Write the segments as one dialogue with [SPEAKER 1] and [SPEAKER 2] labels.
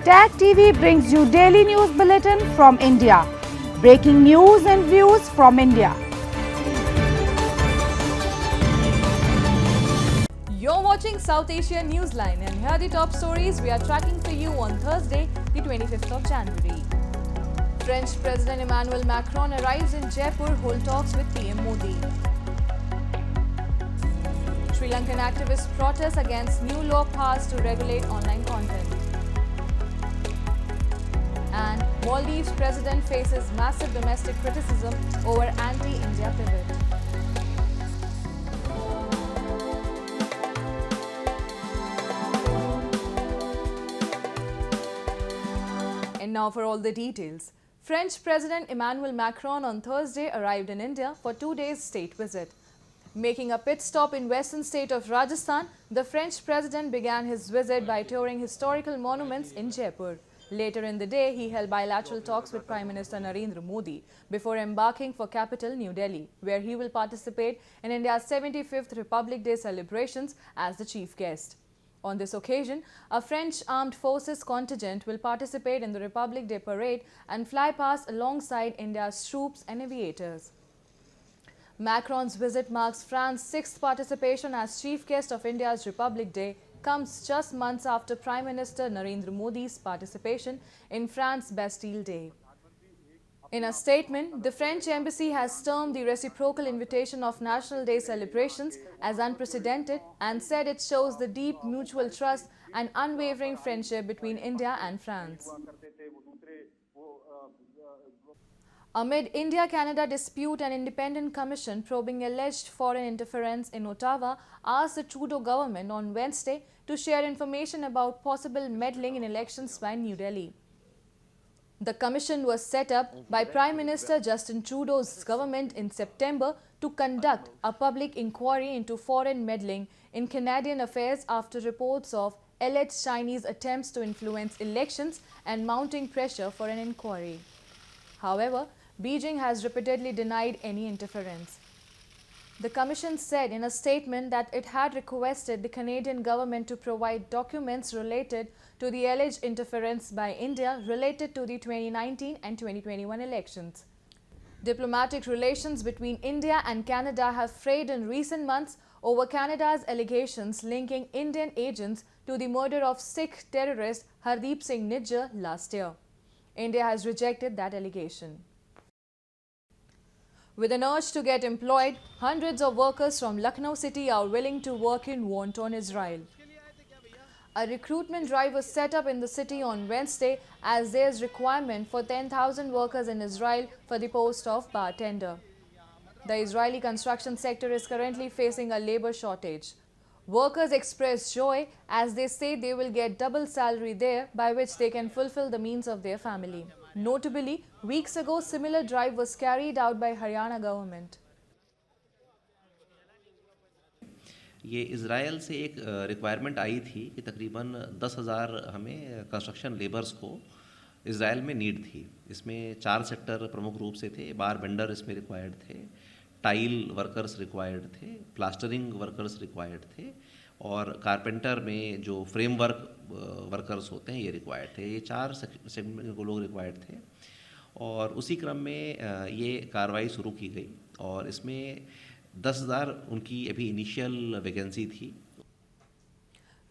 [SPEAKER 1] Tag TV brings you daily news bulletin from India. Breaking news and views from India.
[SPEAKER 2] You're watching South Asia Newsline, and here are the top stories we are tracking for you on Thursday, the 25th of January. French President Emmanuel Macron arrives in Jaipur, hold talks with PM Modi. Sri Lankan activists protest against new law passed to regulate online content. And Maldives president faces massive domestic criticism over anti-India pivot. And now for all the details. French President Emmanuel Macron on Thursday arrived in India for 2 days state visit. Making a pit stop in western state of Rajasthan, the French president began his visit by touring historical monuments in Jaipur. Later in the day, he held bilateral talks with Prime Minister Narendra Modi before embarking for capital New Delhi, where he will participate in India's 75th Republic Day celebrations as the chief guest. On this occasion, a French armed forces contingent will participate in the Republic Day parade and fly past alongside India's troops and aviators. Macron's visit marks France's sixth participation as chief guest of India's Republic Day, comes just months after Prime Minister Narendra Modi's participation in France's Bastille Day. In a statement, the French embassy has termed the reciprocal invitation of National Day celebrations as unprecedented and said it shows the deep mutual trust and unwavering friendship between India and France. Amid India-Canada dispute, an independent commission probing alleged foreign interference in Ottawa asked the Trudeau government on Wednesday to share information about possible meddling in elections by New Delhi. The commission was set up by Prime Minister Justin Trudeau's government in September to conduct a public inquiry into foreign meddling in Canadian affairs after reports of alleged Chinese attempts to influence elections and mounting pressure for an inquiry. However, Beijing has repeatedly denied any interference. The Commission said in a statement that it had requested the Canadian government to provide documents related to the alleged interference by India related to the 2019 and 2021 elections. Diplomatic relations between India and Canada have frayed in recent months over Canada's allegations linking Indian agents to the murder of Sikh terrorist Hardeep Singh Nijjar last year. India has rejected that allegation. With an urge to get employed, hundreds of workers from Lucknow city are willing to work in war-torn Israel. A recruitment drive was set up in the city on Wednesday as there is requirement for 10,000 workers in Israel for the post of bartender. The Israeli construction sector is currently facing a labor shortage. Workers express joy as they say they will get double salary there, by which they can fulfill the means of their family. Notably, weeks ago, similar drive was carried out by Haryana government.
[SPEAKER 3] ये Israel से एक requirement आई थी कि तकरीबन 10,000 हमें construction labours को Israel में need थी. इसमें 4 सेक्टर प्रमुख रूप से थे. बार बेंडर इसमें रिक्वायर्ड थे, टाइल वर्कर्स रिक्वायर्ड थे, प्लास्टरिंग वर्कर्स रिक्वायर्ड थे और कारपेंटर में जो फ्रेमवर्क वर्कर्स होते हैं ये रिक्वायर्ड थे. ये 4 सेगमेंट को लोग रिक्वायर्ड थे और उसी क्रम में ये कार्रवाई शुरू की गई और इसमें 10,000 उनकी अभी इनिशियल वैकेंसी थी.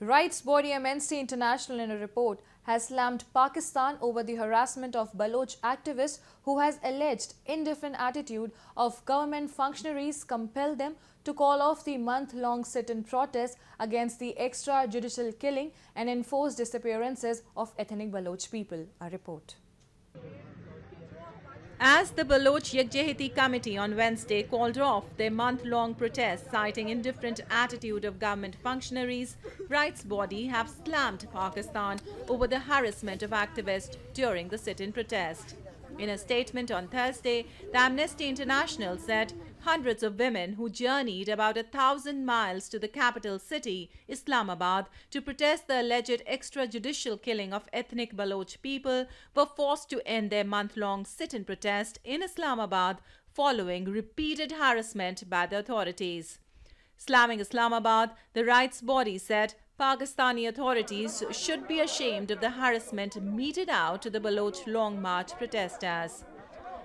[SPEAKER 2] Rights body Amnesty International in a report has slammed Pakistan over the harassment of Baloch activists who has alleged indifferent attitude of government functionaries compelled them to call off the month-long sit-in protest against the extrajudicial killing and enforced disappearances of ethnic Baloch people. A report.
[SPEAKER 4] As the Baloch Yakjehati Committee on Wednesday called off their month-long protest citing indifferent attitude of government functionaries, rights body have slammed Pakistan over the harassment of activists during the sit-in protest. In a statement on Thursday, the Amnesty International said hundreds of women who journeyed about 1,000 miles to the capital city, Islamabad, to protest the alleged extrajudicial killing of ethnic Baloch people were forced to end their month-long sit-in protest in Islamabad following repeated harassment by the authorities. Slamming Islamabad, the rights body said Pakistani authorities should be ashamed of the harassment meted out to the Baloch Long March protesters.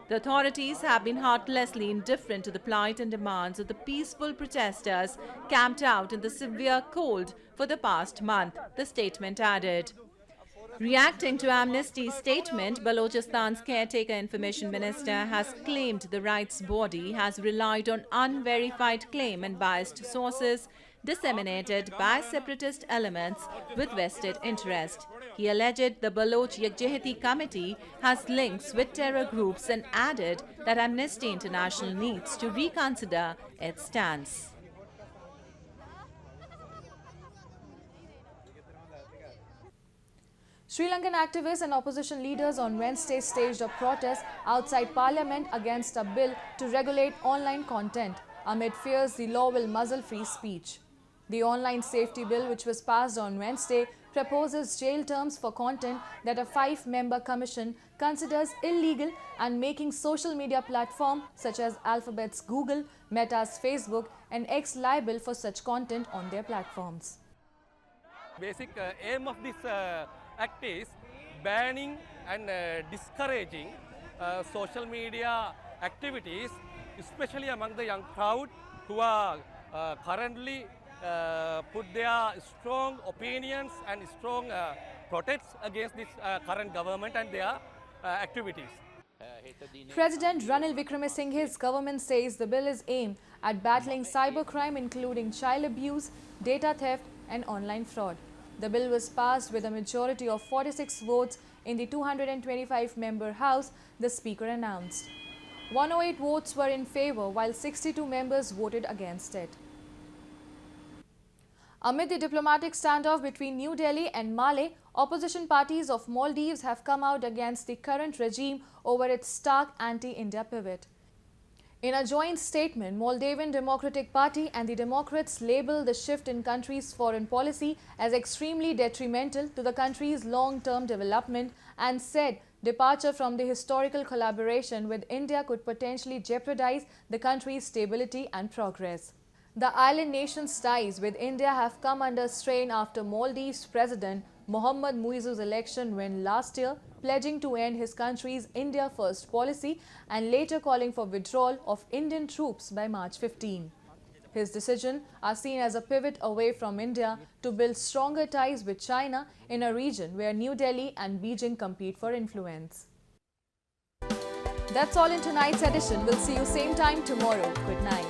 [SPEAKER 4] The authorities have been heartlessly indifferent to the plight and demands of the peaceful protesters camped out in the severe cold for the past month, the statement added. Reacting to Amnesty's statement, Balochistan's caretaker information minister has claimed the rights body has relied on unverified claim and biased sources disseminated by separatist elements with vested interest. He alleged the Baloch Yakjehati Committee has links with terror groups and added that Amnesty International needs to reconsider its stance.
[SPEAKER 2] Sri Lankan activists and opposition leaders on Wednesday staged a protest outside Parliament against a bill to regulate online content amid fears the law will muzzle free speech. The online safety bill, which was passed on Wednesday, proposes jail terms for content that a 5-member commission considers illegal and making social media platforms such as Alphabet's Google, Meta's Facebook and X liable for such content on their platforms.
[SPEAKER 5] Basic aim of this act is banning and discouraging social media activities, especially among the young crowd who are currently put their strong opinions and strong protests against this current government and their activities.
[SPEAKER 2] President Ranil Wickremesinghe's government says the bill is aimed at battling cybercrime including child abuse, data theft and online fraud. The bill was passed with a majority of 46 votes in the 225-member House, the Speaker announced. 108 votes were in favour while 62 members voted against it. Amid the diplomatic standoff between New Delhi and Male, opposition parties of Maldives have come out against the current regime over its stark anti-India pivot. In a joint statement, Moldavian Democratic Party and the Democrats labelled the shift in country's foreign policy as extremely detrimental to the country's long-term development and said departure from the historical collaboration with India could potentially jeopardize the country's stability and progress. The island nation's ties with India have come under strain after Maldives President Mohammad Muizzu's election win last year, pledging to end his country's India First policy and later calling for withdrawal of Indian troops by March 15. His decision are seen as a pivot away from India to build stronger ties with China in a region where New Delhi and Beijing compete for influence. That's all in tonight's edition. We'll see you same time tomorrow. Good night.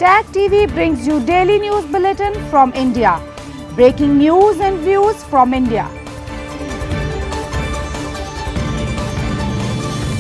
[SPEAKER 1] Tag TV brings you daily news bulletin from India. Breaking news and views from India.